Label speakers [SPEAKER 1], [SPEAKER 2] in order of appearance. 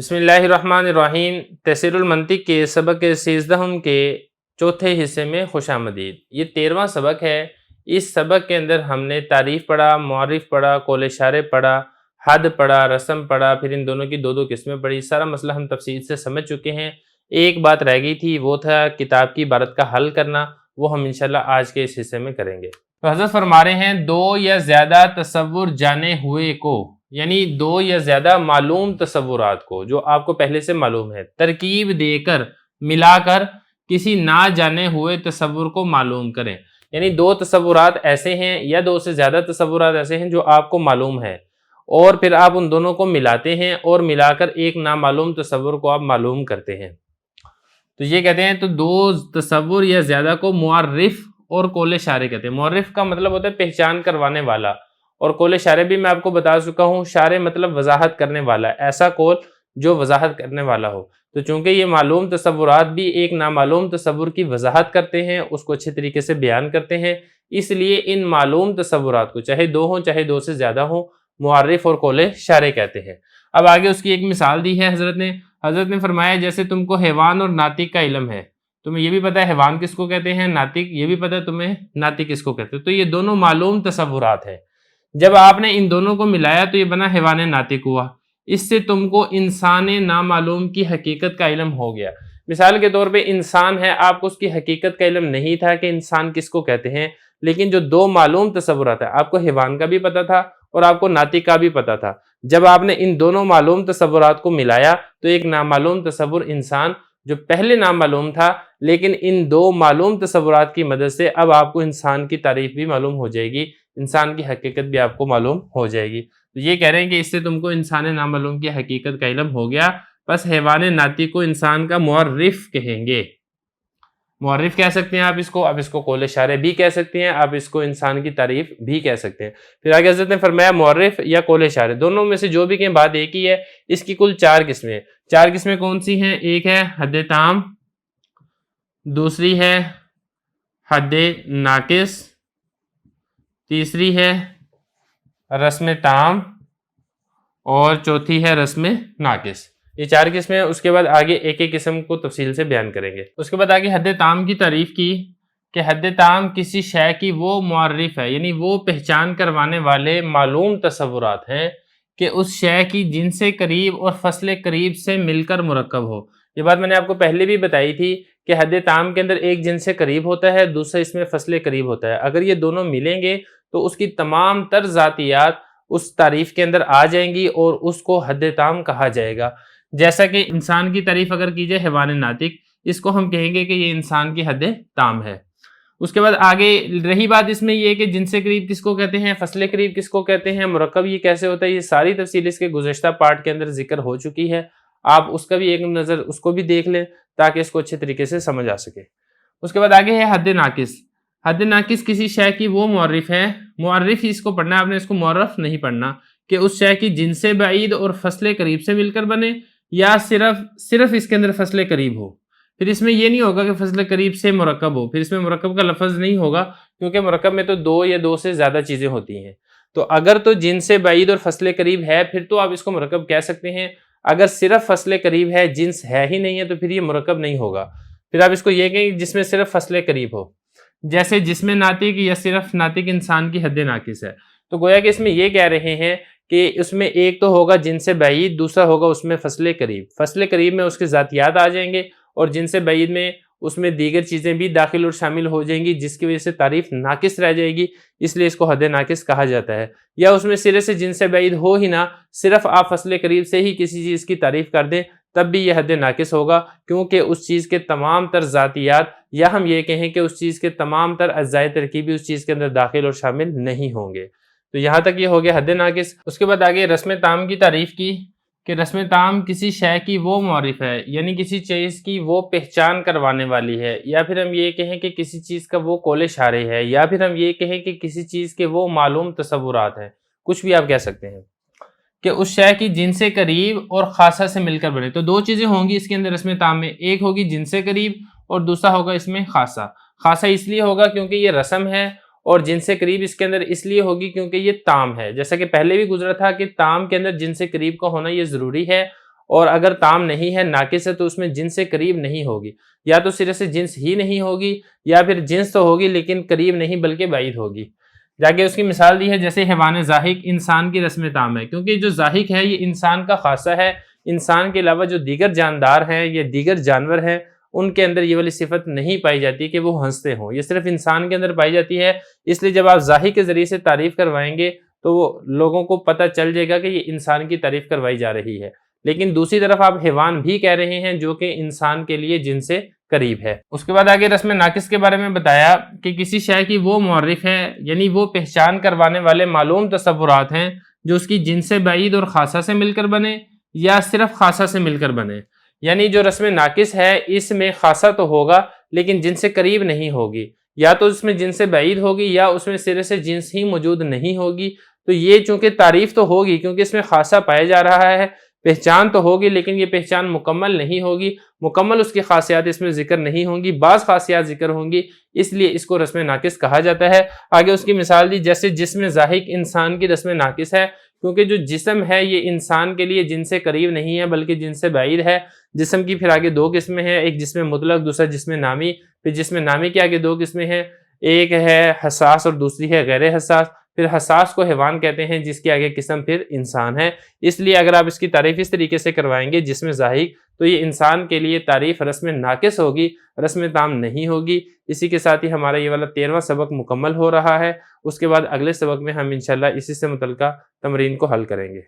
[SPEAKER 1] بسم اللہ الرحمن الرحیم۔ تفسیر المنطق کے سبق 13 کے چوتھے حصے میں خوش آمدید۔ یہ 13واں سبق ہے۔ اس سبق کے اندر ہم نے تعریف پڑھا، معرف پڑھا، قول اشارے پڑھا، حد پڑھا، رسم پڑھا، پھر ان دونوں کی دو قسمیں پڑھی۔ سارا مسئلہ ہم تفصیل سے سمجھ چکے ہیں۔ ایک بات رہ گئی تھی، وہ تھا کتاب کی عبارت کا حل کرنا، وہ ہم انشاءاللہ آج کے اس حصے میں کریں گے۔ تو حضرت فرما رہے ہیں دو یا زیادہ تصور جانے ہوئے کو، یعنی دو یا زیادہ معلوم تصورات کو جو آپ کو پہلے سے معلوم ہے، ترکیب دے کر ملا کر کسی نہ جانے ہوئے تصور کو معلوم کریں۔ یعنی دو تصورات ایسے ہیں یا دو سے زیادہ تصورات ایسے ہیں جو آپ کو معلوم ہے، اور پھر آپ ان دونوں کو ملاتے ہیں اور ملا کر ایک نامعلوم تصور کو آپ معلوم کرتے ہیں۔ تو یہ کہتے ہیں تو دو تصور یا زیادہ کو معرف اور قول اشارے کہتے ہیں۔ معرف کا مطلب ہوتا ہے پہچان کروانے والا، اور قول اشارے بھی میں آپ کو بتا چکا ہوں، اشارے مطلب وضاحت کرنے والا، ایسا قول جو وضاحت کرنے والا ہو۔ تو چونکہ یہ معلوم تصورات بھی ایک نامعلوم تصور کی وضاحت کرتے ہیں، اس کو اچھے طریقے سے بیان کرتے ہیں، اس لیے ان معلوم تصورات کو چاہے دو ہوں چاہے دو سے زیادہ ہوں، معرف اور قول اشارے کہتے ہیں۔ اب آگے اس کی ایک مثال دی ہے حضرت نے فرمایا جیسے تم کو حیوان اور ناطق کا علم ہے، تمہیں یہ بھی پتہ ہے حیوان کس کو کہتے ہیں، ناطق یہ بھی پتہ ہے تمہیں ناطق کس کو کہتے ہیں، تو یہ دونوں معلوم تصورات ہیں۔ جب آپ نے ان دونوں کو ملایا تو یہ بنا حیوان ناطق ہوا، اس سے تم کو انسان نامعلوم کی حقیقت کا علم ہو گیا۔ مثال کے طور پہ انسان ہے، آپ کو اس کی حقیقت کا علم نہیں تھا کہ انسان کس کو کہتے ہیں، لیکن جو دو معلوم تصورات ہیں، آپ کو حیوان کا بھی پتہ تھا اور آپ کو ناطق کا بھی پتہ تھا۔ جب آپ نے ان دونوں معلوم تصورات کو ملایا تو ایک نامعلوم تصور انسان جو پہلے نامعلوم تھا، لیکن ان دو معلوم تصورات کی مدد سے اب آپ کو انسان کی تعریف بھی معلوم ہو جائے گی، انسان کی حقیقت بھی آپ کو معلوم ہو جائے گی۔ تو یہ کہہ رہے ہیں کہ اس سے تم کو انسان نامعلوم کی حقیقت کا علم ہو گیا، بس حیوان ناطق کو انسان کا معرف کہیں گے۔ معرف کہہ سکتے ہیں آپ اس کو قول اشارے بھی کہہ سکتے ہیں، آپ اس کو انسان کی تعریف بھی کہہ سکتے ہیں۔ پھر آگے حضرت نے فرمایا معرف یا قول اشارے دونوں میں سے جو بھی کہیں بات ایک ہی ہے۔ اس کی کل 4 قسمیں ہیں۔ 4 قسمیں کون سی ہیں؟ ایک ہے حد تام، دوسری ہے حد ناقص، تیسری ہے رسم تام، اور چوتھی ہے رسم ناقص۔ یہ 4 قسمیں ہیں۔ اس کے بعد آگے ایک ایک قسم کو تفصیل سے بیان کریں گے۔ اس کے بعد آگے حد تام کی تعریف کی کہ حد تام کسی شے کی وہ معرف ہے، یعنی وہ پہچان کروانے والے معلوم تصورات ہیں کہ اس شے کی جن سے قریب اور فصل قریب سے مل کر مرکب ہو۔ یہ بات میں نے آپ کو پہلے بھی بتائی تھی کہ حد تام کے اندر ایک جن سے قریب ہوتا ہے، دوسرا اس میں فصل قریب ہوتا ہے۔ اگر یہ دونوں ملیں گے تو اس کی تمام تر ذاتیات اس تعریف کے اندر آ جائیں گی اور اس کو حد تام کہا جائے گا۔ جیسا کہ انسان کی تعریف اگر کی جائے حیوان ناطق، اس کو ہم کہیں گے کہ یہ انسان کی حد تام ہے۔ اس کے بعد آگے رہی بات اس میں یہ کہ جن سے قریب کس کو کہتے ہیں، فصل قریب کس کو کہتے ہیں، مرکب یہ کیسے ہوتا ہے، یہ ساری تفصیل اس کے گزشتہ پارٹ کے اندر ذکر ہو چکی ہے۔ آپ اس کا بھی ایک نظر اس کو بھی دیکھ لیں تاکہ اس کو اچھے طریقے سے سمجھ آ سکے۔ اس کے بعد آگے ہے حد ناقص۔ حد ناقص کسی شے کی وہ معرف ہے، معرف ہی اس کو پڑھنا ہے، آپ نے اس کو معرف نہیں پڑھنا، کہ اس شے کی جن سے بعید اور فصل قریب سے مل کر بنے، یا صرف اس کے اندر فصل قریب ہو۔ پھر اس میں یہ نہیں ہوگا کہ فصل قریب سے مرکب ہو، پھر اس میں مرکب کا لفظ نہیں ہوگا، کیونکہ مرکب میں تو دو یا دو سے زیادہ چیزیں ہوتی ہیں۔ تو اگر تو جن سے بعید اور فصل قریب ہے پھر تو آپ اس کو مرکب کہہ سکتے ہیں۔ اگر صرف فصل قریب ہے، جنس ہے ہی نہیں ہے، تو پھر یہ مرکب نہیں ہوگا۔ پھر آپ اس کو یہ کہیں جس میں صرف فصل قریب ہو، جیسے جسم ناطق یا صرف ناطق انسان کی حد ناقص ہے۔ تو گویا کہ اس میں یہ کہہ رہے ہیں کہ اس میں ایک تو ہوگا جن سے بعید، دوسرا ہوگا اس میں فصل قریب۔ فصل قریب میں اس کے ذاتیات آ جائیں گے، اور جن سے بعید میں اس میں دیگر چیزیں بھی داخل اور شامل ہو جائیں گی، جس کی وجہ سے تعریف ناقص رہ جائے گی، اس لیے اس کو حد ناقص کہا جاتا ہے۔ یا اس میں سرے سے جن سے بعید ہو ہی نہ، صرف آپ فصل قریب سے ہی کسی چیز کی تعریف کر دیں، تب بھی یہ حد ناقص ہوگا، کیونکہ اس چیز کے تمام تر ذاتیات، یا ہم یہ کہیں کہ اس چیز کے تمام تر اجزائے ترکیبی اس چیز کے اندر داخل اور شامل نہیں ہوں گے۔ تو یہاں تک یہ ہو گیا حد ناقص۔ اس کے بعد آگے رسم تام کی تعریف کی کہ رسم تام کسی شے کی وہ معرف ہے، یعنی کسی چیز کی وہ پہچان کروانے والی ہے، یا پھر ہم یہ کہیں کہ کسی چیز کا وہ قول اشارے ہے، یا پھر ہم یہ کہیں کہ کسی چیز کے وہ معلوم تصورات ہیں، کچھ بھی آپ کہہ سکتے ہیں، کہ اس شے کی جن سے قریب اور خاصہ سے مل کر بنے۔ تو دو چیزیں ہوں گی اس کے اندر رسم تام میں، ایک ہوگی جن سے قریب اور دوسرا ہوگا اس میں خاصہ۔ خاصہ اس لیے ہوگا کیونکہ یہ رسم ہے، اور جن سے قریب اس کے اندر اس لیے ہوگی کیونکہ یہ تام ہے۔ جیسا کہ پہلے بھی گزرا تھا کہ تام کے اندر جن سے قریب کا ہونا یہ ضروری ہے، اور اگر تام نہیں ہے، ناقص ہے، تو اس میں جنس سے قریب نہیں ہوگی، یا تو سرے سے جنس ہی نہیں ہوگی، یا پھر جنس تو ہوگی لیکن قریب نہیں بلکہ بعید ہوگی۔ جاکہ اس کی مثال دی ہے جیسے حیوان زاحق انسان کی رسم تام ہے، کیونکہ جو زاحق ہے یہ انسان کا خاصہ ہے، انسان کے علاوہ جو دیگر جاندار ہیں یا دیگر جانور ہیں ان کے اندر یہ والی صفت نہیں پائی جاتی کہ وہ ہنستے ہوں، یہ صرف انسان کے اندر پائی جاتی ہے۔ اس لیے جب آپ زاحق کے ذریعے سے تعریف کروائیں گے تو وہ لوگوں کو پتہ چل جائے گا کہ یہ انسان کی تعریف کروائی جا رہی ہے، لیکن دوسری طرف آپ حیوان بھی کہہ رہے ہیں جو کہ انسان کے لیے جن سے قریب ہے۔ اس کے بعد آگے رسم ناقص کے بارے میں بتایا کہ کسی شے کی وہ معرف ہے، یعنی وہ پہچان کروانے والے معلوم تصورات ہیں جو اس کی جن سے بعید اور خاصہ سے مل کر بنے یا صرف خاصہ سے مل کر بنے۔ یعنی جو رسم ناقص ہے اس میں خاصہ تو ہوگا لیکن جن سے قریب نہیں ہوگی، یا تو اس میں جن سے بعید ہوگی یا اس میں سرے سے جنس ہی موجود نہیں ہوگی۔ تو یہ چونکہ تعریف تو ہوگی کیونکہ اس میں خاصہ پایا جا رہا ہے، پہچان تو ہوگی لیکن یہ پہچان مکمل نہیں ہوگی، مکمل اس کی خاصیات اس میں ذکر نہیں ہوں گی، بعض خاصیات ذکر ہوں گی، اس لیے اس کو رسم ناقص کہا جاتا ہے۔ آگے اس کی مثال دی جیسے جسم زاحق انسان کی رسم ناقص ہے، کیونکہ جو جسم ہے یہ انسان کے لیے جن سے قریب نہیں ہے بلکہ جن سے بعید ہے۔ جسم کی پھر آگے دو قسمیں ہیں، ایک جسم مطلق، دوسرا جسم نامی۔ پھر جسم نامی کے آگے دو قسمیں ہیں، ایک ہے حساس اور دوسری ہے غیر حساس۔ پھر حساس کو حیوان کہتے ہیں جس کی آگے قسم پھر انسان ہے۔ اس لیے اگر آپ اس کی تعریف اس طریقے سے کروائیں گے جسم زاحق تو یہ انسان کے لیے تعریف رسم ناقص ہوگی، رسم تام نہیں ہوگی۔ اسی کے ساتھ ہی ہمارا یہ والا 13واں سبق مکمل ہو رہا ہے۔ اس کے بعد اگلے سبق میں ہم انشاءاللہ اسی سے متعلقہ تمرین کو حل کریں گے۔